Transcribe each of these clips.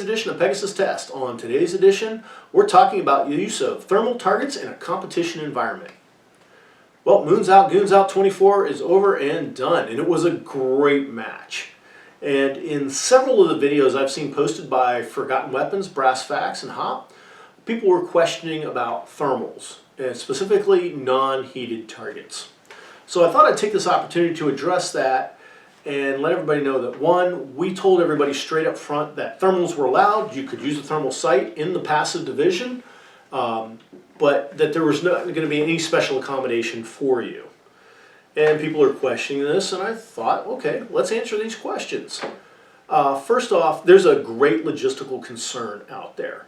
today's edition of Pegasus Test. On today's edition, we're talking about the use of thermal targets in a competition environment. Well, Moons Out Goons Out 24 is over and done, and it was a great match. And in several of the videos I've seen posted by Forgotten Weapons, Brass Facts, and Hop, people were questioning about thermals, and specifically non-heated targets. So I thought I'd take this opportunity to address that and let everybody know that, one, we told everybody straight up front that thermals were allowed. You could use a thermal sight in the passive division, but that there was not going to be any special accommodation for you. And people are questioning this, and I thought, okay, let's answer these questions. First off, there's a great logistical concern out there.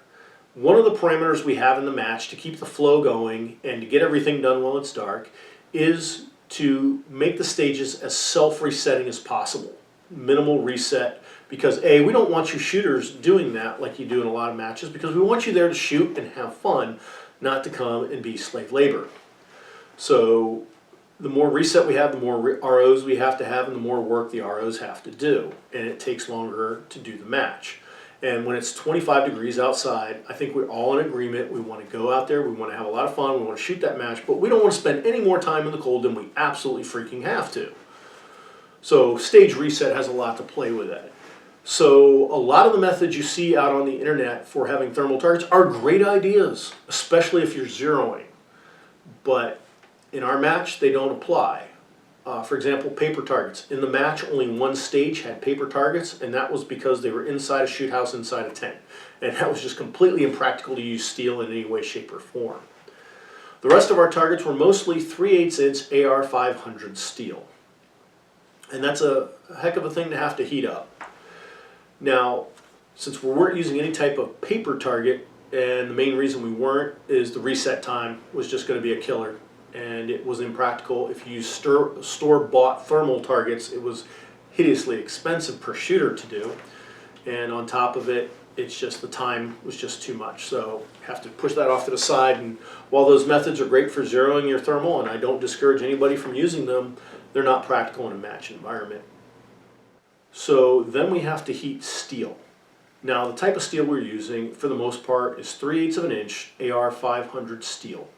One of the parameters we have in the match to keep the flow going and to get everything done while it's dark is to make the stages as self-resetting as possible. Minimal reset, because A, we don't want you shooters doing that like you do in a lot of matches, because we want you there to shoot and have fun, not to come and be slave labor. So the more reset we have, the more ROs we have to have, and the more work the ROs have to do, and it takes longer to do the match. And when it's 25 degrees outside, I think we're all in agreement. We want to go out there, we want to have a lot of fun, we want to shoot that match, but we don't want to spend any more time in the cold than we absolutely freaking have to. So stage reset has a lot to play with that. So a lot of the methods you see out on the internet for having thermal targets are great ideas, especially if you're zeroing. But in our match, they don't apply. For example, paper targets. In the match, only one stage had paper targets, and that was because they were inside a shoot house, inside a tent. And that was just completely impractical to use steel in any way, shape, or form. The rest of our targets were mostly 3/8 inch AR 500 steel. And that's a heck of a thing to have to heat up. Now, since we weren't using any type of paper target, and the main reason we weren't is the reset time was just going to be a killer. And it was impractical. If you use store-bought thermal targets, it was hideously expensive per shooter to do. And on top of it, it's just the time was just too much. So you have to push that off to the side. And while those methods are great for zeroing your thermal, and I don't discourage anybody from using them, they're not practical in a match environment. So then we have to heat steel. Now the type of steel we're using, for the most part, is 3/8 of an inch AR 500 steel.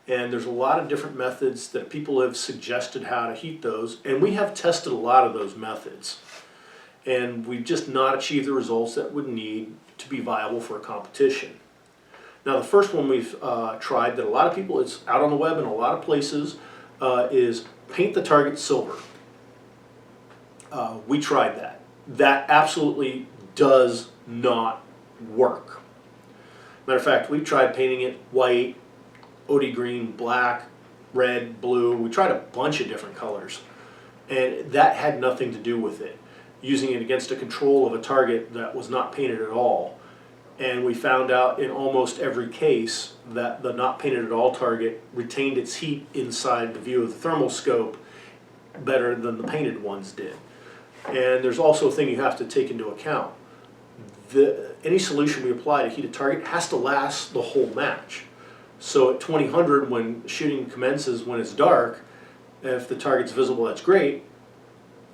And there's a lot of different methods that people have suggested how to heat those, and we have tested a lot of those methods. And we've just not achieved the results that would need to be viable for a competition. Now the first one we've tried that a lot of people, it's out on the web in a lot of places, is paint the target silver. We tried that. That absolutely does not work. Matter of fact, we've tried painting it white, OD green, black, red, blue. We tried a bunch of different colors, and that had nothing to do with it. Using it against a control of a target that was not painted at all, and we found out in almost every case that the not painted at all target retained its heat inside the view of the thermal scope better than the painted ones did. And there's also a thing you have to take into account. Any solution we apply to heat a target has to last the whole match. So at 2000, when shooting commences, when it's dark, if the target's visible, that's great.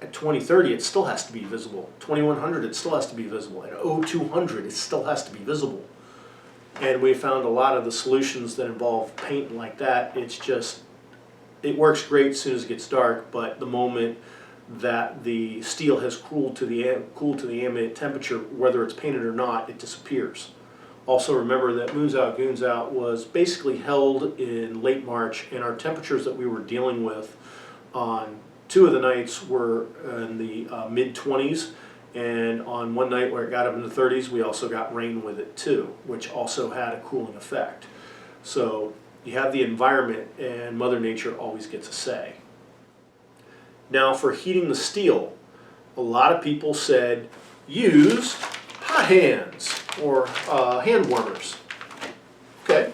At 2030, it still has to be visible. 2100, it still has to be visible. At 0200, it still has to be visible. And we found a lot of the solutions that involve paint like that, it's just, it works great as soon as it gets dark, but the moment that the steel has cooled to the ambient temperature, whether it's painted or not, it disappears. Also remember that Moons Out Goons Out was basically held in late March, and our temperatures that we were dealing with on 2 of the nights were in the mid-20s, and on one night where it got up in the 30s, we also got rain with it too, which also had a cooling effect. So you have the environment, and Mother Nature always gets a say. Now for heating the steel, a lot of people said use hot hands or hand warmers. Okay,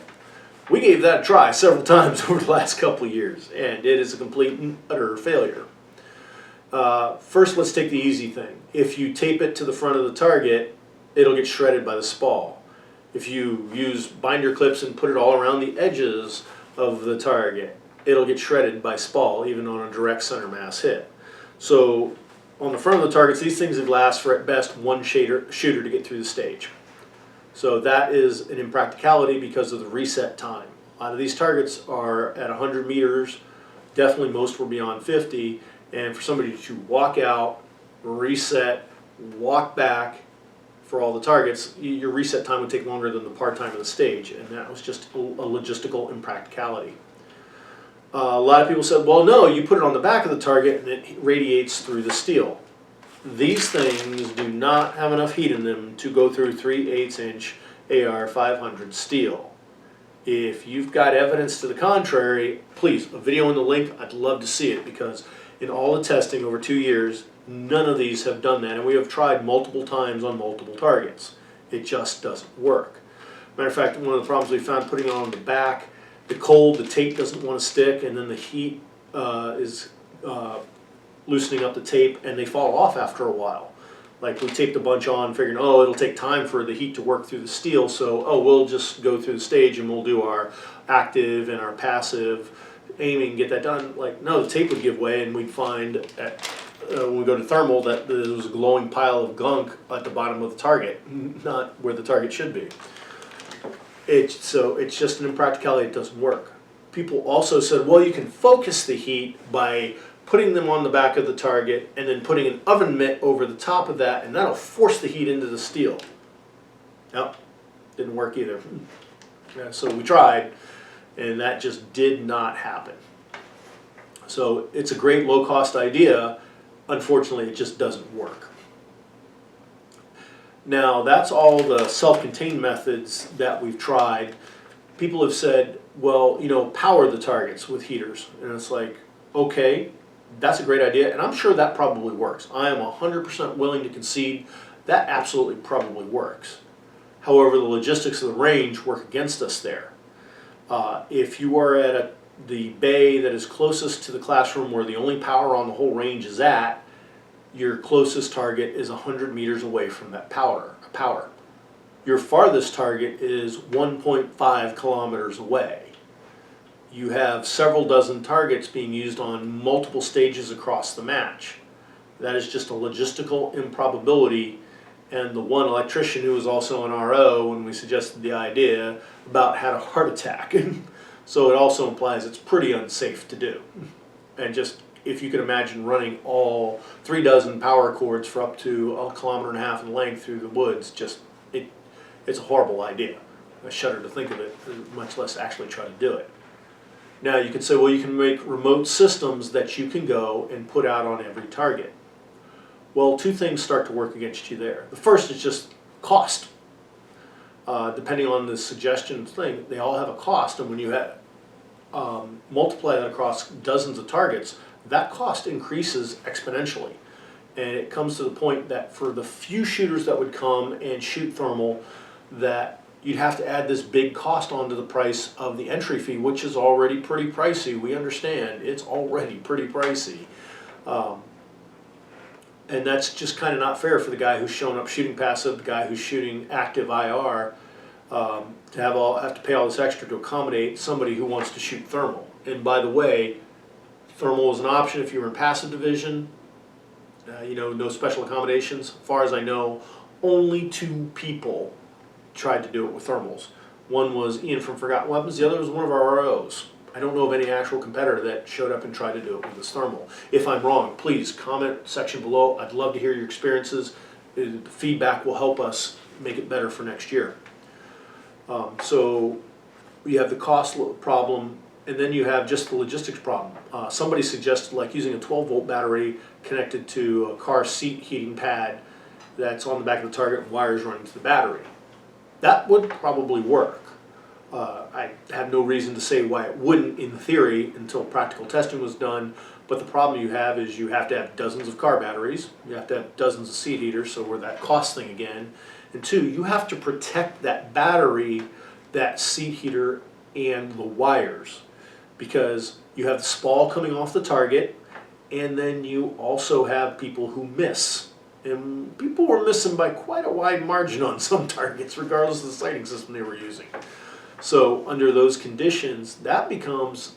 we gave that a try several times over the last couple of years, and it is a complete and utter failure. First, let's take the easy thing. If you tape it to the front of the target, it'll get shredded by the spall. If you use binder clips and put it all around the edges of the target, it'll get shredded by spall, even on a direct center mass hit. So on the front of the targets, these things would last for at best one shooter to get through the stage. So that is an impracticality because of the reset time. A lot of these targets are at 100 meters, definitely most were beyond 50, and for somebody to walk out, reset, walk back for all the targets, your reset time would take longer than the par time of the stage, and that was just a logistical impracticality. A lot of people said, well, no, you put it on the back of the target and it radiates through the steel. These things do not have enough heat in them to go through 3/8" AR 500 steel. If you've got evidence to the contrary, please, a video in the link, I'd love to see it, because in all the testing over 2 years, none of these have done that, and we have tried multiple times on multiple targets. It just doesn't work. Matter of fact, one of the problems we found putting it on the back, the cold, the tape doesn't want to stick, and then the heat is loosening up the tape, and they fall off after a while. Like, we taped a bunch on figuring, oh, it'll take time for the heat to work through the steel, so, oh, we'll just go through the stage and we'll do our active and our passive aiming, get that done. Like, no, the tape would give way, and we'd find when we go to thermal that there was a glowing pile of gunk at the bottom of the target, not where the target should be. So it's just an impracticality. It doesn't work. People also said, well, you can focus the heat by putting them on the back of the target and then putting an oven mitt over the top of that, and that'll force the heat into the steel. Nope, didn't work either. Yeah, so we tried, and that just did not happen. So it's a great low-cost idea. Unfortunately, it just doesn't work. Now, that's all the self-contained methods that we've tried. People have said, well, you know, power the targets with heaters. And it's like, okay, that's a great idea, and I'm sure that probably works. I am 100% willing to concede that absolutely probably works. However, the logistics of the range work against us there. If you are at the bay that is closest to the classroom where the only power on the whole range is at, your closest target is 100 meters away from that power. Your farthest target is 1.5 kilometers away. You have several dozen targets being used on multiple stages across the match. That is just a logistical improbability, and the one electrician who was also an RO when we suggested the idea about had a heart attack. So it also implies it's pretty unsafe to do. And just, if you could imagine running all 3 dozen power cords for up to 1.5 kilometers in length through the woods, it's a horrible idea. I shudder to think of it, much less actually try to do it. Now you can say, well, you can make remote systems that you can go and put out on every target. Well, two things start to work against you there. The first is just cost. Depending on the suggestion thing, they all have a cost, and when you multiply that across dozens of targets, that cost increases exponentially. And it comes to the point that for the few shooters that would come and shoot thermal, that you'd have to add this big cost onto the price of the entry fee, which is already pretty pricey. We understand it's already pretty pricey. And that's just kind of not fair for the guy who's showing up shooting passive, the guy who's shooting active IR, to have to pay all this extra to accommodate somebody who wants to shoot thermal. And by the way, thermal is an option if you were in passive division. No special accommodations. As far as I know, only 2 people tried to do it with thermals. One was Ian from Forgotten Weapons, the other was one of our ROs. I don't know of any actual competitor that showed up and tried to do it with this thermal. If I'm wrong, please comment section below. I'd love to hear your experiences. The feedback will help us make it better for next year. So you have the cost problem, and then you have just the logistics problem. Somebody suggested like using a 12-volt battery connected to a car seat heating pad that's on the back of the target and wires running to the battery. That would probably work. I have no reason to say why it wouldn't in theory until practical testing was done, but the problem you have is you have to have dozens of car batteries, you have to have dozens of seat heaters, so we're that cost thing again, and 2, you have to protect that battery, that seat heater, and the wires, because you have the spall coming off the target, and then you also have people who miss. And people were missing by quite a wide margin on some targets, regardless of the sighting system they were using. So under those conditions, that becomes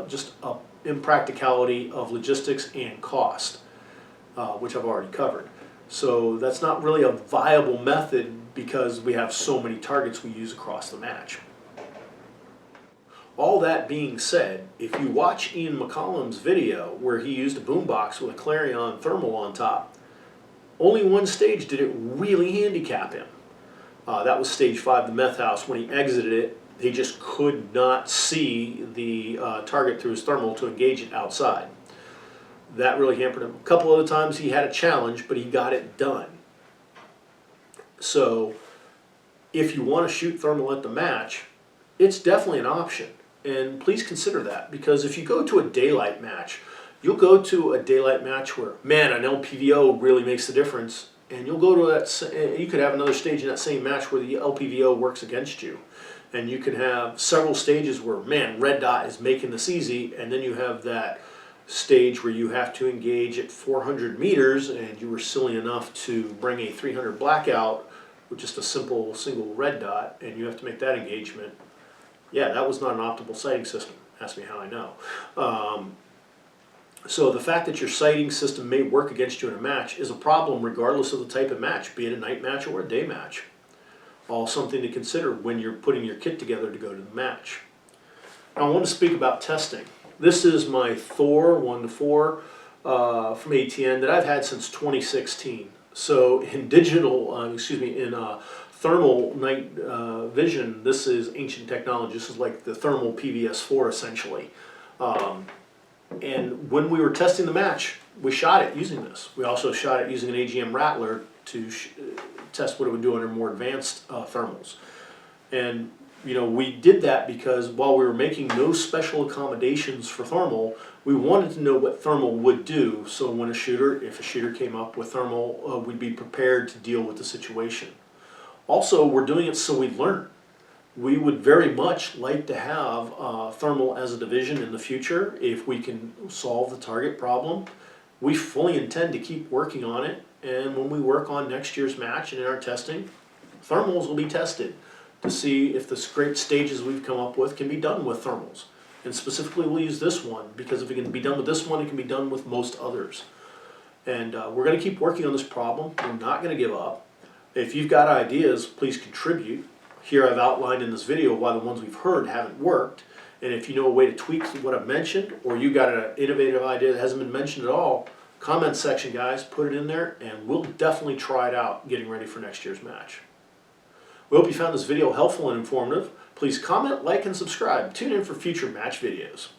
just an impracticality of logistics and cost. which I've already covered. So that's not really a viable method because we have so many targets we use across the match. All that being said, if you watch Ian McCollum's video where he used a boombox with a Clarion thermal on top, only one stage did it really handicap him. That was stage 5, the meth house. When he exited it, he just could not see the target through his thermal to engage it outside. That really hampered him. A couple other times he had a challenge, but he got it done. So if you want to shoot thermal at the match, it's definitely an option. And please consider that, because if you go to a daylight match, you'll go to a daylight match where, man, an LPVO really makes the difference. And you'll go to that, you could have another stage in that same match where the LPVO works against you. And you can have several stages where, man, red dot is making this easy, and then you have that stage where you have to engage at 400 meters and you were silly enough to bring a 300 blackout with just a simple single red dot, and you have to make that engagement. Yeah, that was not an optimal sighting system. Ask me how I know. So the fact that your sighting system may work against you in a match is a problem regardless of the type of match, be it a night match or a day match. All something to consider when you're putting your kit together to go to the match. Now I want to speak about testing. This is my Thor 1-4 from ATN that I've had since 2016. So in digital, in thermal night vision, this is ancient technology. This is like the thermal PVS-4 essentially. And when we were testing the match, we shot it using this. We also shot it using an AGM Rattler to test what it would do under more advanced thermals. And you know, we did that because while we were making no special accommodations for thermal, we wanted to know what thermal would do. So when if a shooter came up with thermal, we'd be prepared to deal with the situation. Also, we're doing it so we learn. We would very much like to have thermal as a division in the future if we can solve the target problem. We fully intend to keep working on it, and when we work on next year's match and in our testing, thermals will be tested to see if the great stages we've come up with can be done with thermals. And specifically we'll use this one because if it can be done with this one, it can be done with most others. And we're going to keep working on this problem. We're not going to give up. If you've got ideas, please contribute. Here I've outlined in this video why the ones we've heard haven't worked. And if you know a way to tweak what I've mentioned, or you got an innovative idea that hasn't been mentioned at all, comment section, guys, put it in there, and we'll definitely try it out getting ready for next year's match. We hope you found this video helpful and informative. Please comment, like, and subscribe. Tune in for future match videos.